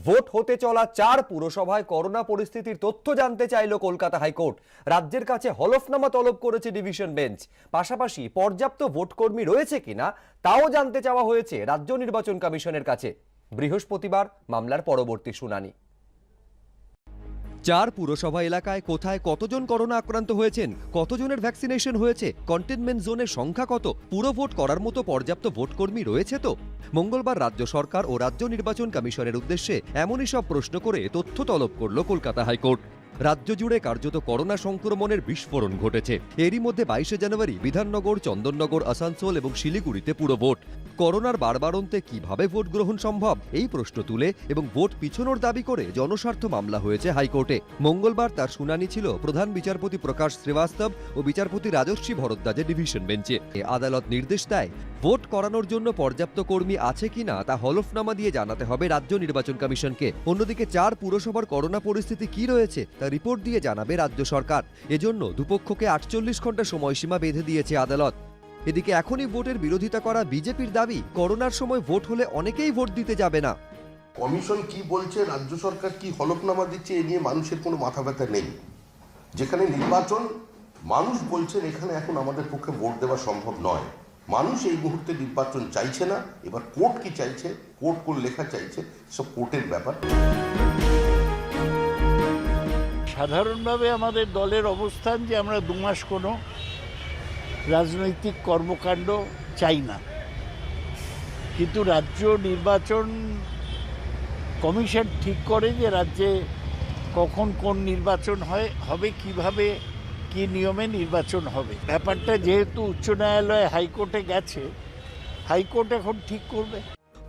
Vote হতে চলা 4 পুরসভায় corona পরিস্থিতির তথ্য জানতে চাইল কলকাতা হাইকোর্ট। রাজ্যের কাছে হলফনামা তলব করেছে ডিভিশন বেঞ্চ। পাশাপাশি পর্যাপ্ত ভোটকর্মী রয়েছে কিনা তাও জানতে চাওয়া হয়েছে রাজ্য নির্বাচন কমিশনের কাছে। বৃহস্পতিবার মামলার পরবর্তী শুনানি। 4 পুরসভা এলাকায় কোথায় কতজন করোনা আক্রান্ত হয়েছেন, কতজনের ভ্যাকসিনেশন হয়েছে, কন্টেনমেন্ট জোনের সংখ্যা কত, পুরো ভোট করার মতো পর্যাপ্ত ভোটকর্মী রয়েছে তো? মঙ্গলবার রাজ্য সরকার ও রাজ্য নির্বাচন কমিশনের উদ্দেশ্যে এমনই সব প্রশ্ন করে তথ্য তলব করল কলকাতা হাইকোর্ট। রাজ্য জুড়ে কার্যত করোনা সংক্রমণের বিস্ফোরণ ঘটেছে। এরই মধ্যে 22শে জানুয়ারি বিধাননগর, চন্দননগর, আসানসোল এবং শিলিগুড়িতে পুরো ভোট। করোনার বাড়বাড়ন্তে কিভাবে ভোট গ্রহণ সম্ভব এই প্রশ্ন তুলে এবং ভোট পিছনোর দাবি করে জনস্বার্থ মামলা হয়েছে হাইকোর্টে। মঙ্গলবার তার শুনানি ছিল প্রধান বিচারপতি প্রকাশ শ্রীবাস্তব ও বিচারপতি রাজশ্রী ভরদ্বাজের ডিভিশন বেঞ্চে। আদালত নির্দেশ দেয়, ভোট করানোর জন্য পর্যাপ্ত কর্মী আছে কিনা তা হলফনামা দিয়ে জানাতে হবে রাজ্য নির্বাচন কমিশনকে। অন্যদিকে 4 পুরসভার করোনা পরিস্থিতি কি রয়েছে তা রিপোর্ট দিয়ে জানাবে রাজ্য সরকার। এজন্য দুপক্ষকে 48 ঘন্টা সময়সীমা বেঁধে দিয়েছে আদালত। এদিকে এখনই ভোটের বিরোধিতা করা বিজেপির দাবি, করোনার সময় ভোট হলে অনেকেই ভোট দিতে যাবে না। কমিশন কি বলছে, রাজ্য সরকার কি হলফনামা দিচ্ছে, এ নিয়ে মানুষের কোনো মাথা ব্যথা নেই। যেখানে নির্বাচন, মানুষ বলছেন এখানে এখন আমাদের পক্ষে ভোট দেওয়া সম্ভব নয়। মানুষ এই মুহূর্তে নির্বাচন চাইছে না। এবার কোর্ট কি চাইছে, কোর্ট কোন লেখা চাইছে, সব কোর্টের ব্যাপার। সাধারণভাবে আমাদের দলের অবস্থান যে আমরা 2 মাস কোনো রাজনৈতিক কর্মকাণ্ড চাই না, কিন্তু রাজ্য নির্বাচন কমিশন ঠিক করে যে রাজ্যে কখন কোন নির্বাচন হবে, কিভাবে কি নিয়মে নির্বাচন হবে। ব্যাপারটা যেহেতু উচ্চ ন্যায়ালয়ে হাইকোর্টে গেছে, হাইকোর্ট এখন ঠিক করবে।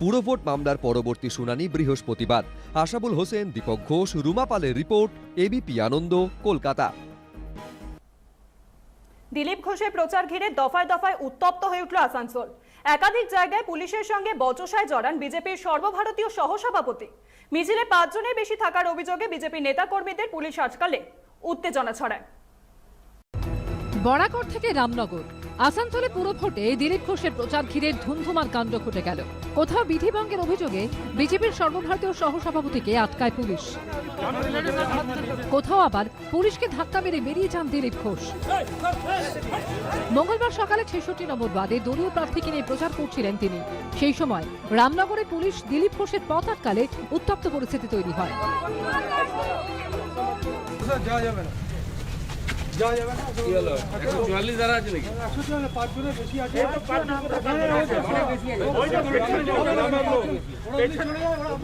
পুরো ভোট মামলার পরবর্তী শুনানি বৃহস্পতিবার। আশাবুল হোসেন, দীপক ঘোষ, রুমা পালের রিপোর্ট, এবিপি আনন্দ, কলকাতা। দিলীপ ঘোষের প্রচার ঘিরে দফায় দফায় উত্তপ্ত হয়ে উঠল আসানসোল। একাধিক জায়গায় পুলিশের সঙ্গে বচসায় জড়ান বিজেপির সর্বভারতীয় সহসভাপতি। মিছিলে 5 জনের বেশি থাকার অভিযোগে বিজেপি নেতাকর্মীদের পুলিশ আটকালে উত্তেজনা ছড়ায়। বরাকর থেকে রামনগর, আসানসোলে পুরো ভোটে দিলীপ ঘোষের প্রচার ঘিরে ধুমধুমার কাণ্ড ঘটে গেল। কোথাও বিধিভঙ্গের অভিযোগে বিজেপির সর্বভারতীয় সহসভাপতিকে আটকায় পুলিশ, কোথাও আবার পুলিশকে ধাক্কা মেরে বেরিয়ে যান দিলীপ ঘোষ। মঙ্গলবার সকালে 66 নম্বর ওয়ার্ডে দলীয় প্রার্থীকে নিয়ে প্রচার করছিলেন তিনি। সেই সময় রামনগরে পুলিশ দিলীপ ঘোষের পথ আটকালে উত্তপ্ত পরিস্থিতি তৈরি হয়।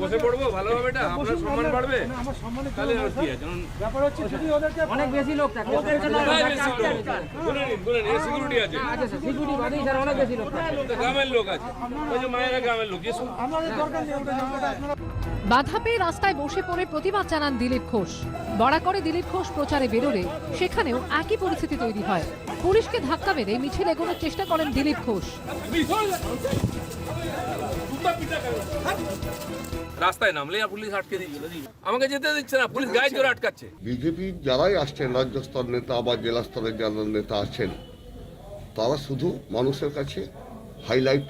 বসে পড়বো ভালোভাবে, আপনার সম্মান বাড়বে। অনেক বেশি লোক থাকে, সিকিউরিটি আছে, অনেক বেশি লোক, গ্রামের লোক আছে, ওই যে মায়েরা গ্রামের লোক। বাধা পেয়ে রাস্তায় বসে পড়ে প্রতিবাদ জানান দিলীপ ঘোষ। বরাকরে দিলীপ ঘোষ প্রচারে বেরোলে সেখানেও একই পরিস্থিতি তৈরি হয়। পুলিশকে ধাক্কা মেরে মিছিল এগোনোর চেষ্টা করেন দিলীপ ঘোষ। রাস্তায় নামলে পুলিশ আটকে দিচ্ছে, আমাকে যেতে দিচ্ছে না, পুলিশ গায়ে জোরে আটকাচ্ছে। বিজেপি যারাই আসছেন, রাজ্য স্তর নেতা বা জেলা স্তরের যারা নেতা আছেন, তারা শুধু মানুষের কাছে হাইলাইট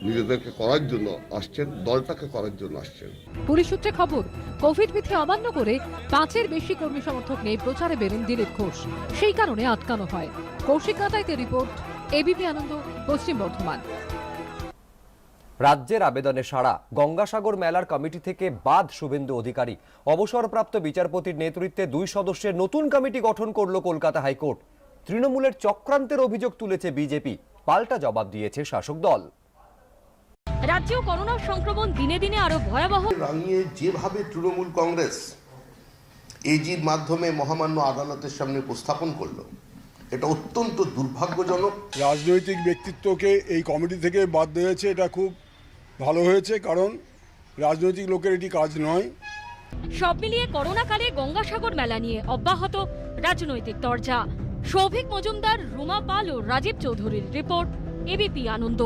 নিজেদেরকে করার জন্য আসছেন, দলটাকে করার জন্য আসছেন। পুলিশ সূত্রে খবর, কোভিড বিধি অমান্য করে 5-এর বেশি কর্মী সমর্থক নিয়ে প্রচারে বেরোন দিলীপ ঘোষ। সেই কারণে আটকানো হয়। কৌশিক গাতাইতে রিপোর্ট, এবিপি আনন্দ, পশ্চিম বর্ধমান। রাজ্যের আবেদনে সাড়া, গঙ্গাসাগর মেলার কমিটি থেকে বাদ শুভেন্দু অধিকারী। অবসরপ্রাপ্ত বিচারপতির নেতৃত্বে 2 সদস্যের নতুন কমিটি গঠন করল কলকাতা হাইকোর্ট। তৃণমূলের চক্রান্তের অভিযোগ তুলেছে বিজেপি, পাল্টা জবাব দিয়েছে শাসক দল। রাজ্যেও করোনা সংক্রমণ দিনে দিনে আরো ভয়াবহ। রাঙিয়ে যেভাবে তৃণমূল কংগ্রেস এজির মাধ্যমে মহামান্য আদালতের সামনে উপস্থাপন করলো, এটা অত্যন্ত দুর্ভাগ্যজনক। রাজনৈতিক ব্যক্তিত্বকে এই কমিটি থেকে বাদ দিয়েছে, এটা খুব ভালো হয়েছে, কারণ রাজনৈতিক লোকের এটি কাজ নয়। সব মিলিয়ে করোনা কালে গঙ্গাসাগর মেলা নিয়ে অব্যাহত রাজনৈতিক তরজা। সৌভিক মজুমদার, রুমা পাল ও রাজীব চৌধুরীর রিপোর্ট, এবিপি আনন্দ।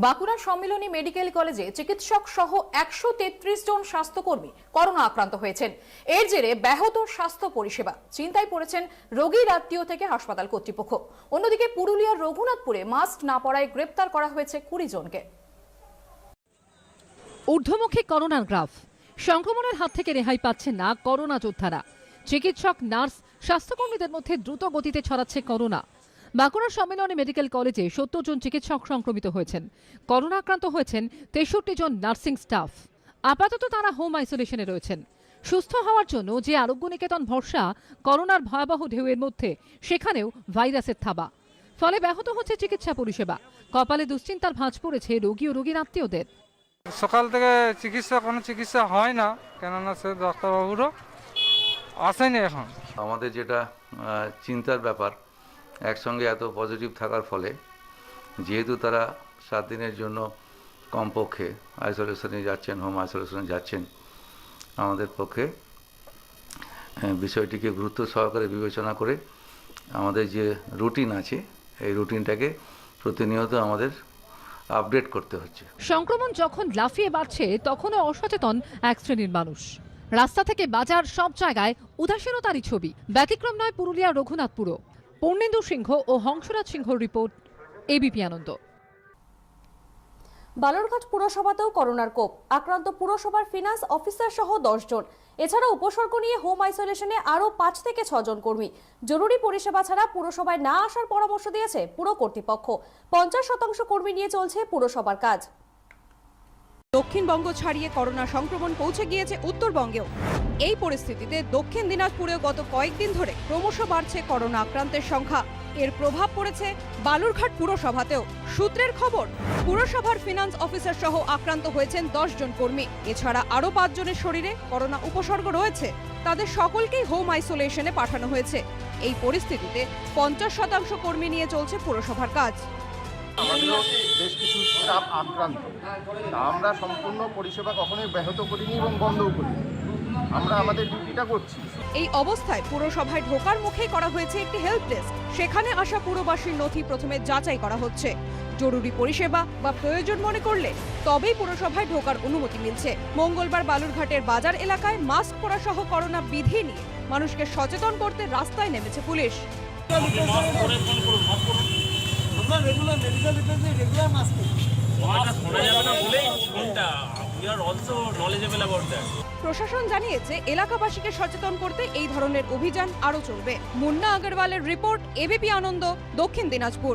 বাঁকুড়া সম্মিলনী মেডিকেল কলেজে চিকিৎসক সহ 133 জন স্বাস্থ্যকর্মী করোনা আক্রান্ত হয়েছেন। এর জেরে ব্যাহত স্বাস্থ্য পরিষেবা, চিন্তায় পড়েছেন রোগীর আত্মীয় থেকে হাসপাতাল কর্তৃপক্ষ। অন্যদিকে পুরুলিয়ার রঘুনাথপুরে মাস্ক না পরায় গ্রেপ্তার করা হয়েছে 20 জনকে। ঊর্ধ্বমুখী করোনার গ্রাফ। সংক্রমণের হাত থেকে রেহাই পাচ্ছেন না করোনা যোদ্ধারা। চিকিৎসক, নার্স, স্বাস্থ্যকর্মীদের মধ্যে দ্রুত গতিতে ছড়াচ্ছে করোনা। বাঁকুড়ার সম্মেলনী মেডিকেল কলেজে ৭০ জন চিকিৎসক সংক্রমিত হয়েছেন। করোনা আক্রান্ত হয়েছেন ৬৩ জন নার্সিং স্টাফ। আপাতত তারা হোম আইসোলেশনে রয়েছেন। সুস্থ হওয়ার জন্য যে আরোগ্য নিকেতন ভরসা, করোনার ভয়াবহ ঢেউয়ের মধ্যে সেখানেও ভাইরাসের থাবা। ফলে ব্যাহত হচ্ছে চিকিৎসা পরিষেবা। কপালে দুশ্চিন্তার ভাঁজ পড়েছে রোগী ও রোগীর আত্মীয়দের। সকাল থেকে কোনো চিকিৎসা হয় না, কেননা সে ডাক্তারবাবুরও আসেনি এখন। আমাদের যেটা চিন্তার ব্যাপার, একসঙ্গে এত পজিটিভ থাকার ফলে যেহেতু তারা 7 দিনের জন্য কমপক্ষে আইসোলেশনে যাচ্ছেন, হোম আইসোলেশনে যাচ্ছেন, আমাদের পক্ষে বিষয়টিকে গুরুত্ব সহকারে বিবেচনা করে আমাদের যে রুটিন আছে এই রুটিনটাকে প্রতিনিয়ত আমাদের আপডেট করতে হচ্ছে। সংক্রমণ যখন লাফিয়ে বাড়ছে তখনও অসচেতন এক শ্রেণীর মানুষ। রাস্তা থেকে বাজার সব জায়গায় উদাসীনতারই ছবি। ব্যতিক্রম নয় পুরুলিয়ার রঘুনাথপুরও। পূর্ণেন্দু সিংহ ও হংসরাজ সিংহর রিপোর্ট, এবিপি আনন্দ। বালুরঘাট পুরসভাতেও করোনার কোপ। আক্রান্ত পুরসভার ফিনান্স অফিসার সহ 10 জন। এছাড়া উপসর্গ নিয়ে হোম আইসোলেশনে আরও 5 থেকে 6 জন কর্মী। জরুরি পরিষেবা ছাড়া পুরসভায় না আসার পরামর্শ দিয়েছে পুর কর্তৃপক্ষ। 50% কর্মী নিয়ে চলছে পুরসভার কাজ। দক্ষিণবঙ্গ ছাড়িয়ে করোনা সংক্রমণ পৌঁছে গিয়েছে উত্তরবঙ্গেও। এই পরিস্থিতিতে দক্ষিণ দিনাজপুরেও গত কয়েকদিন ধরে ক্রমশ বাড়ছে করোনা আক্রান্তের সংখ্যা। এর প্রভাব পড়েছে বালুরঘাট পুরসভাতেও। সূত্রের খবর, পুরসভার ফিনান্স অফিসার সহ আক্রান্ত হয়েছেন 10 জন কর্মী। এছাড়া আরও 5 জনের শরীরে করোনা উপসর্গ রয়েছে। তাদের সকলকেই হোম আইসোলেশনে পাঠানো হয়েছে। এই পরিস্থিতিতে 50% কর্মী নিয়ে চলছে পুরসভার কাজ। আমাদেরও বেশ কিছু স্টাফ আক্রান্ত। আমরা সম্পূর্ণ পরিষেবা কখনোই ব্যাহত করিনি এবং বন্ধও করিনি। আমরা আমাদের ডিউটিটা করছি। এই অবস্থায় পুরসভায় ঢোকার মুখেই করা হয়েছে একটি হেল্প ডেস্ক। সেখানে আসা পুরবাসীর নথি প্রথমে যাচাই করা হচ্ছে। জরুরি পরিষেবা বা প্রয়োজন মনে করলে তবেই পুরসভায় ঢোকার অনুমতি মিলছে। মঙ্গলবার বালুরঘাটের বাজার এলাকায় মাস্ক পরা সহ করোনা বিধি নিয়ে মানুষকে সচেতন করতে রাস্তায় নেমেছে পুলিশ। প্রশাসন জানিয়েছে এলাকাবাসীকে সচেতন করতে এই ধরনের অভিযান আরও চলবে। মুন্না আগরওয়ালের রিপোর্ট, এবিপি আনন্দ, দক্ষিণ দিনাজপুর।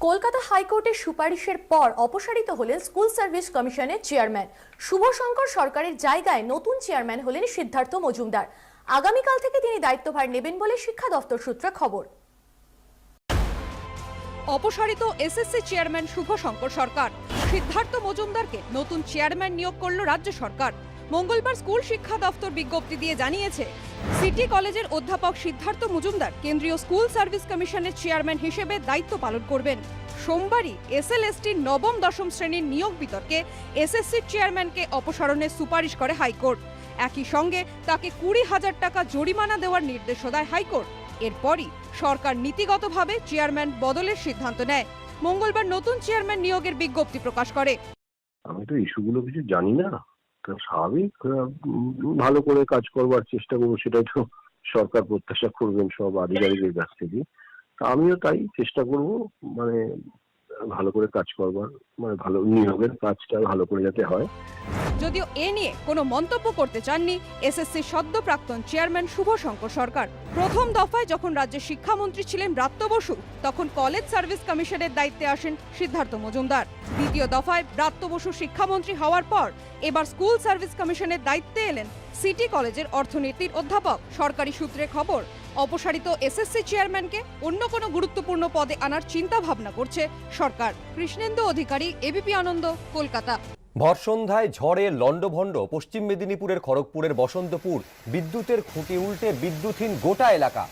কলকাতা হাইকোর্টের সুপারিশের পর অপসারিত হলেন স্কুল সার্ভিস কমিশনের চেয়ারম্যান শুভশঙ্কর সরকারের জায়গায় নতুন চেয়ারম্যান হলেন সিদ্ধার্থ মজুমদার। আগামীকাল থেকে তিনি দায়িত্বভার নেবেন বলে শিক্ষা দপ্তর সূত্রে খবর। অপসারিত এসএসসি চেয়ারম্যান শুভশঙ্কর সরকার, সিদ্ধার্থ মজুমদারকে নতুন চেয়ারম্যান নিয়োগ করল রাজ্য সরকার। মঙ্গলবার স্কুল শিক্ষা দপ্তর বিজ্ঞপ্তি দিয়ে জানিয়েছে, সিটি কলেজের অধ্যাপক সিদ্ধার্থ মজুমদার কেন্দ্রীয় স্কুল সার্ভিস কমিশনের চেয়ারম্যান হিসেবে দায়িত্ব পালন করবেন। সোমবারই এসএলএসটির নবম দশম শ্রেণীর নিয়োগ বিতর্কে এসএসসির চেয়ারম্যানকে অপসারণের সুপারিশ করে হাইকোর্ট। একই সঙ্গে তাকে 20,000 টাকা জরিমানা দেওয়ার নির্দেশও দেয় হাইকোর্ট। এরপরই সরকার নীতিগতভাবে চেয়ারম্যান বদলের সিদ্ধান্ত নেয়। মঙ্গলবার নতুন চেয়ারম্যান নিয়োগের বিজ্ঞপ্তি প্রকাশ করে। আমি তো ইস্যুগুলো কিছু জানি না, তো স্বাভাবিক ভালো করে কাজ করবার চেষ্টা করবো, সেটাই তো সরকার প্রত্যাশা করবেন সব আধিকারিকের কাছ থেকে। আমিও তাই চেষ্টা করব, মানে ভালো করে কাজ করবার, মানে ভালো নিয়োগের কাজটা ভালো করে যাতে হয়। যদিও এ নিয়ে কোনো মন্তব্য করতে চাননি এসএসসি সদ্য প্রাক্তন চেয়ারম্যান শুভশঙ্কর সরকার। প্রথম দফায় যখন রাজ্যের শিক্ষামন্ত্রী ছিলেন ব্রাত্য বসু, তখন কলেজ সার্ভিস কমিশনের দায়িত্বে আসেন সিদ্ধার্থ মজুমদার। দ্বিতীয় দফায় ব্রাত্য বসু শিক্ষামন্ত্রী হওয়ার পর এবার স্কুল সার্ভিস কমিশনের দায়িত্বে এলেন সিটি কলেজের অর্থনীতির অধ্যাপক। সরকারি সূত্রে খবর, অপসারিত এসএসসি চেয়ারম্যানকে অন্য কোনো গুরুত্বপূর্ণ পদে আনার চিন্তা ভাবনা করছে সরকার। কৃষ্ণেন্দু অধিকারী, এবিপি আনন্দ, কলকাতা। ভর সন্ধ্যায় ঝড়ে লণ্ডভণ্ড পশ্চিম মেদিনীপুরের খড়গপুরের বসন্তপুর। বিদ্যুতের খুঁটি উল্টে বিদ্যুৎহীন গোটা এলাকা।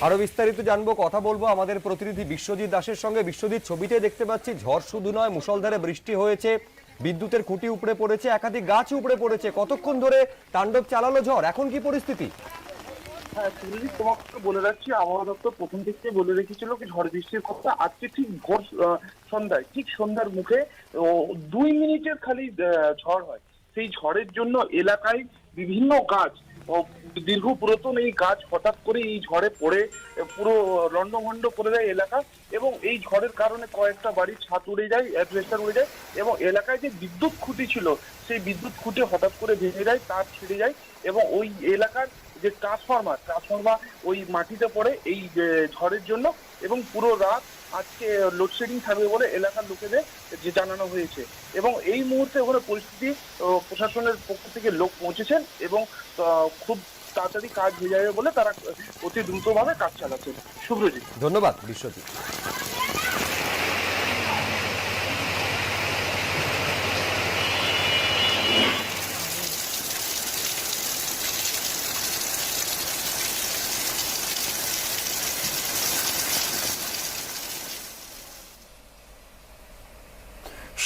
আরো বিস্তারিত জানবো, কথা বলবো আমাদের প্রতিনিধি বিশ্বজিৎ দাসের সঙ্গে। বিশ্বজিৎ, ছবিতে দেখতে পাচ্ছি ঝড় শুধু নয়, মুষলধারে বৃষ্টি হয়েছে, বিদ্যুতের খুঁটি উপড়ে পড়েছে, একাধিক গাছ উপড়ে পড়েছে। কতক্ষণ ধরে তাণ্ডব চালালো ঝড়, এখন কি পরিস্থিতি? হ্যাঁ সুরজিৎ, তোমাকে বলে রাখছি, আবহাওয়া দপ্তর প্রথম থেকে বলে রেখেছিল কি ঝড় বৃষ্টির কথা। আজকে ঠিক ভোর সন্ধ্যায়, ঠিক সন্ধ্যার মুখে 2 মিনিটের খালি ঝড় হয়। সেই ঝড়ের জন্য এলাকায় বিভিন্ন গাছ, দীর্ঘ পুরাতন এই গাছ হঠাৎ করে এই ঝড়ে পড়ে পুরো লন্ডভন্ড করে দেয় এলাকা, এবং এই ঝড়ের কারণে কয়েকটা বাড়ির ছাদ উড়ে যায়, অ্যাডভেস্টার উড়ে যায়, এবং এলাকায় যে বিদ্যুৎ খুঁটি ছিল সেই বিদ্যুৎ খুঁটি হঠাৎ করে ভেঙে যায়, তার ছিঁড়ে যায়, এবং ওই এলাকার যে ট্রান্সফরমার ওই মাটিতে পড়ে এই ঝড়ের জন্য, এবং পুরো রাত আজকে লোডশেডিং থাকবে বলে এলাকার লোকেদের যে জানানো হয়েছে। এবং এই মুহূর্তে ওখানে পরিস্থিতি প্রশাসনের পক্ষ থেকে লোক পৌঁছেছেন এবং খুব তাড়াতাড়ি কাজ হয়ে যাবে বলে তারা অতি দ্রুতভাবে কাজ চালাচ্ছেন। শুভ্রজিৎ, ধন্যবাদ বিশ্বজিৎ।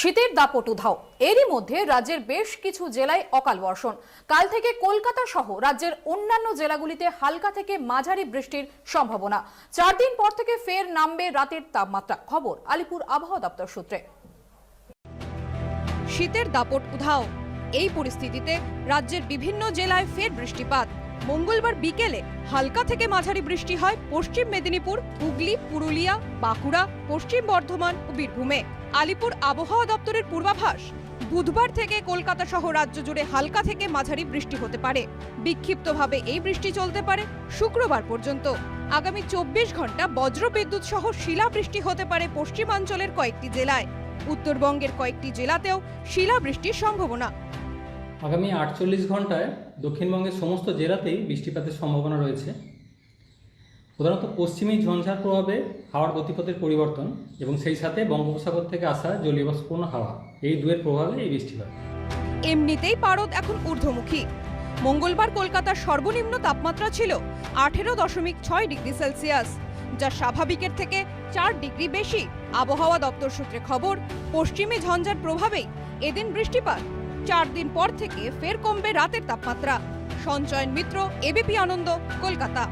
শীতের দাপট উধাও, এরই মধ্যে রাজ্যের বেশ কিছু জেলায় অকাল বর্ষণ। কাল থেকে কলকাতা সহ রাজ্যের অন্যান্য জেলাগুলিতে হালকা থেকে মাঝারি বৃষ্টির সম্ভাবনা। 4 দিন পর থেকে ফের নামবে রাতের তাপমাত্রা। খবর আলিপুর আবহাওয়া দপ্তর সূত্রে। শীতের দাপট উধাও, এই পরিস্থিতিতে রাজ্যের বিভিন্ন জেলায় ফের বৃষ্টিপাত। মঙ্গলবার বিকেলে হালকা থেকে মাঝারি বৃষ্টি হয় পশ্চিম মেদিনীপুর, হুগলি, পুরুলিয়া, বাঁকুড়া, পশ্চিম বর্ধমান ও বীরভূমে। আলিপুর আবহাওয়া দপ্তরের পূর্বাভাস, বুধবার থেকে কলকাতা সহ রাজ্য জুড়ে হালকা থেকে মাঝারি বৃষ্টি হতে পারে। বিক্ষিপ্তভাবে এই বৃষ্টি চলতে পারে শুক্রবার পর্যন্ত। আগামী 24 ঘন্টা বজ্রবিদ্যুৎ সহ শিলাবৃষ্টি হতে পারে পশ্চিমাঞ্চলের কয়েকটি জেলায়। উত্তরবঙ্গের কয়েকটি জেলাতেও শিলাবৃষ্টির সম্ভাবনা। আগামী 48 ঘন্টায় দক্ষিণবঙ্গের সমস্ত জেলাতেই বৃষ্টিপাতের সম্ভাবনা রয়েছে। প্রধানত পশ্চিমী ঝঞ্ঝার প্রভাবে হাওয়ার গতিপথের পরিবর্তন এবং সেই সাথে বঙ্গোপসাগর থেকে আসা জলীয়বাষ্পপূর্ণ হাওয়া, এই দুয়ের প্রভাবে এই বৃষ্টি হয়। এমনিতেই পারদ এখন ঊর্ধ্বমুখী। মঙ্গলবার কলকাতার সর্বনিম্ন তাপমাত্রা ছিল 18.6 ডিগ্রি সেলসিয়াস, যা স্বাভাবিকের থেকে 4 ডিগ্রি বেশি। আবহাওয়া দপ্তর সূত্রে খবর, পশ্চিমী ঝঞ্ঝার প্রভাবেই এদিন বৃষ্টিপাত। 4 দিন পর থেকে ফের কমবে রাতের তাপমাত্রা। সঞ্চয়ন মিত্র, এবিপি আনন্দ, কলকাতা।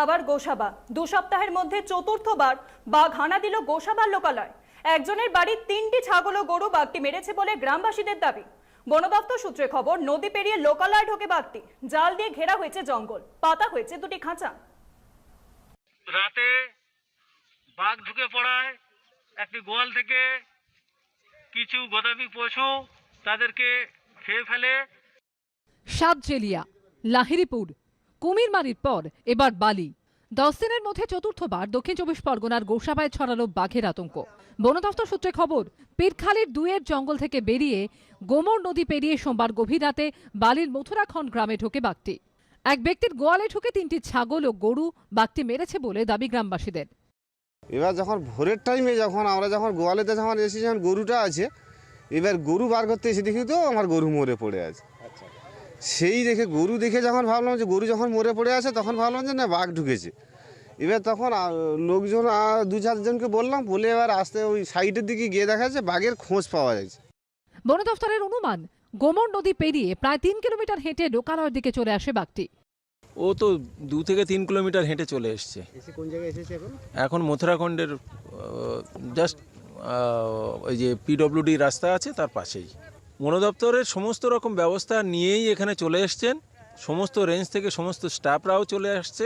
আবার গোসাবা, 2 সপ্তাহের মধ্যে চতুর্থবার বাঘ হানা দিল গোসাবার লোকালয়। একজনের বাড়ির 3টি ছাগল ও গরু বাঘটি মেরেছে বলে গ্রামবাসীদের দাবি। বন দপ্তর সূত্রে খবর, নদী পেরিয়ে লোকালয় ঢোকে বাঘটি। জাল দিয়ে ঘেরা হয়েছে জঙ্গল, পাতা হয়েছে 2টি খাঁচা। রাতে বাঘ ঢুকে পড়ায় একটি গোয়াল থেকে কিছু গোদাবি পশু তাদেরকে খেয়ে ফেলে। সাতজেলিয়া, লাহিড়িপুর, কুমিরমারির পর এবার বালি। 10 দিনের মধ্যে চতুর্থবার দক্ষিণ 24 পরগনার গোসাবায় ছড়ালো বাঘের আতঙ্ক। বন দপ্তর সূত্রে খবর, পীরখালির 2-এর জঙ্গল থেকে বেরিয়ে গোমর নদী পেরিয়ে সোমবার গভীর রাতে বালির মথুরাখন গ্রামে ঢোকে বাঘটি। এক ব্যক্তির গোয়ালে ঢুকে 3টি ছাগল ও গরু বাঘটি মেরেছে বলে দাবি গ্রামবাসীদের। এবার যখন ভোরের টাইমে আমরা যখন গোয়ালেতে যখন এসেছি, যখন গরুটা আছে, এবার গরু বার করতে এসে দেখি তো আমার গরু মরে পড়ে আছে। সেই গরু দেখে যখন ভাবলাম যে গরু যখন মরে পড়ে আছে, তখন ভাবলাম যে না বাঘ ঢুকেছে। এবার তখন লোকজন 2-4 জনকে বললাম, বলে এবার আস্তে ওই সাইডের দিকে গিয়ে দেখা যাচ্ছে বাঘের খোঁজ পাওয়া যাচ্ছে। বন দপ্তরের অনুমান, গোমর নদী পেরিয়ে প্রায় 3 কিলোমিটার হেঁটে লোকালয়ের দিকে চলে আসে বাঘটি। ও তো 2 থেকে 3 কিলোমিটার হেঁটে চলে এসছে। কোন জায়গায় এসেছে এখন? এখন মথুরাখণ্ডের জাস্ট ওই যে পিডব্লিউডি রাস্তা আছে তার পাশেই। বন দপ্তরের সমস্ত রকম ব্যবস্থা নিয়েই এখানে চলে এসছেন। সমস্ত রেঞ্জ থেকে সমস্ত স্টাফরাও চলে আসছে।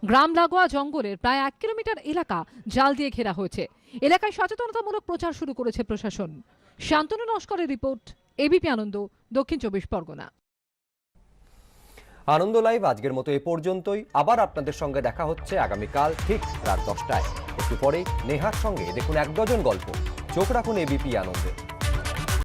গ্রাম লাগোয়া জঙ্গলের প্রায় 1 কিলোমিটার এলাকা জাল দিয়ে ঘেরা হয়েছে। এলাকায় সচেতনতামূলক প্রচার শুরু করেছে প্রশাসন। শান্তনু নস্করের রিপোর্ট, এবিপি আনন্দ, দক্ষিণ 24 পরগনা। আনন্দ লাইভ আজকের মতো এ পর্যন্তই। আবার আপনাদের সঙ্গে দেখা হচ্ছে আগামীকাল ঠিক রাত 10টায়। একটু পরেই নেহার সঙ্গে দেখুন 1 ডজন গল্প। চোখ রাখুন এবিপি আনন্দে।